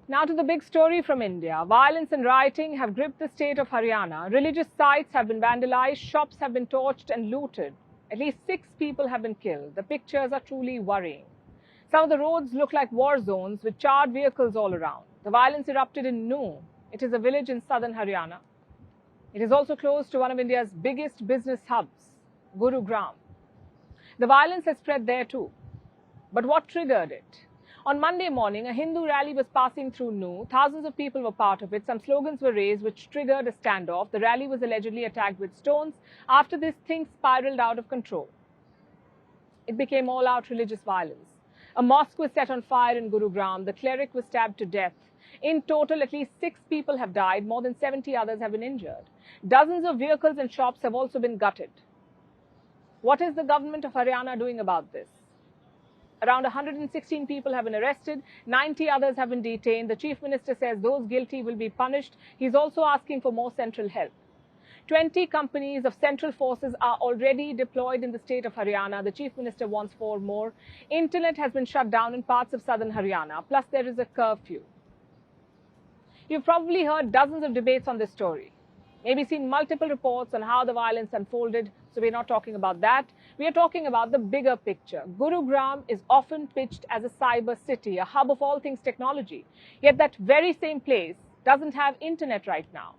Now to the big story from India. Violence and rioting have gripped the state of Haryana. Religious sites have been vandalized, shops have been torched and looted. At least 6 people have been killed. The pictures are truly worrying. Some of the roads look like war zones with charred vehicles all around. The violence erupted in Nuh. It is a village in southern Haryana. It is also close to one of India's biggest business hubs, Gurugram. The violence has spread there too. But what triggered it? On Monday morning, a Hindu rally was passing through Nuh. Thousands of people were part of it. Some slogans were raised which triggered a standoff. The rally was allegedly attacked with stones. After this, things spiraled out of control. It became all-out religious violence. A mosque was set on fire in Gurugram. The cleric was stabbed to death. In total, at least 6 people have died. More than 70 others have been injured. Dozens of vehicles and shops have also been gutted. What is the government of Haryana doing about this? Around 116 people have been arrested, 90 others have been detained. The Chief Minister says those guilty will be punished. He's also asking for more central help. 20 companies of central forces are already deployed in the state of Haryana. The Chief Minister wants 4 more. Internet has been shut down in parts of southern Haryana, plus there is a curfew. You've probably heard dozens of debates on this story. Maybe seen multiple reports on how the violence unfolded, so we're not talking about that. We are talking about the bigger picture. Gurugram is often pitched as a cyber city, a hub of all things technology. Yet that very same place doesn't have internet right now.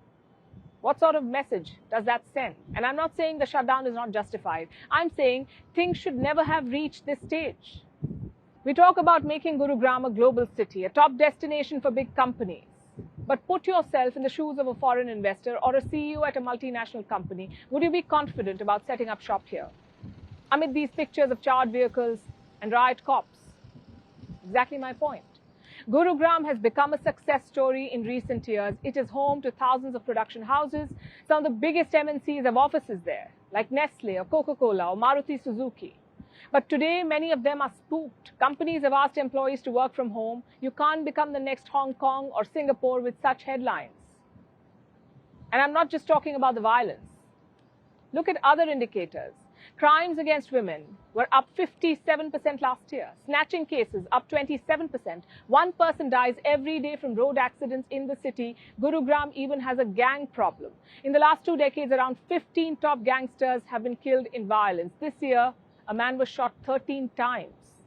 What sort of message does that send? And I'm not saying the shutdown is not justified. I'm saying things should never have reached this stage. We talk about making Gurugram a global city, a top destination for big companies. But put yourself in the shoes of a foreign investor or a CEO at a multinational company. Would you be confident about setting up shop here? Amid these pictures of charred vehicles and riot cops. Exactly my point. Gurugram has become a success story in recent years. It is home to thousands of production houses. Some of the biggest MNCs have offices there, like Nestle or Coca-Cola or Maruti Suzuki. But today, many of them are spooked. Companies have asked employees to work from home. You can't become the next Hong Kong or Singapore with such headlines. And I'm not just talking about the violence. Look at other indicators. Crimes against women were up 57% last year. Snatching cases up 27%. 1 person dies every day from road accidents in the city. Gurugram even has a gang problem. In the last 2 decades, around 15 top gangsters have been killed in violence. This year, a man was shot 13 times.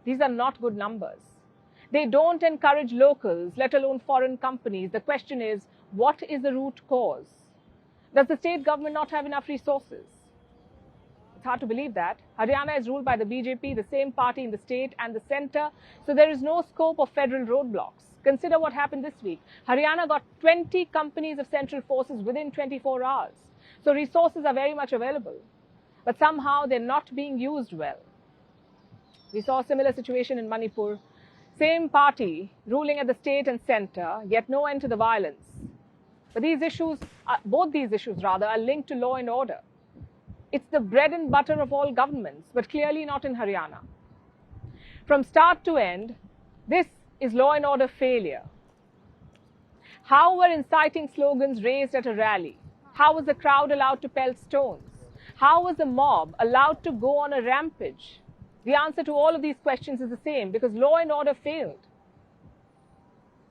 These are not good numbers. They don't encourage locals, let alone foreign companies. The question is, what is the root cause? Does the state government not have enough resources? It's hard to believe that. Haryana is ruled by the BJP, the same party in the state and the centre, so there is no scope of federal roadblocks. Consider what happened this week. Haryana got 20 companies of central forces within 24 hours. So resources are very much available. But somehow they're not being used well. We saw a similar situation in Manipur. Same party ruling at the state and centre, yet no end to the violence. But both these issues are linked to law and order. It's the bread and butter of all governments, but clearly not in Haryana. From start to end, this is law and order failure. How were inciting slogans raised at a rally? How was the crowd allowed to pelt stones? How was the mob allowed to go on a rampage? The answer to all of these questions is the same, because law and order failed.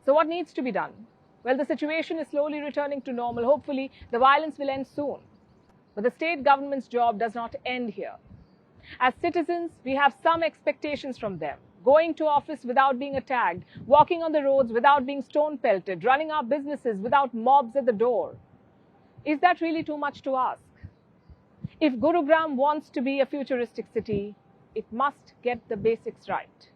So what needs to be done? Well, the situation is slowly returning to normal. Hopefully, the violence will end soon. But the state government's job does not end here. As citizens, we have some expectations from them. Going to office without being attacked, walking on the roads without being stone pelted, running our businesses without mobs at the door. Is that really too much to ask? If Gurugram wants to be a futuristic city, it must get the basics right.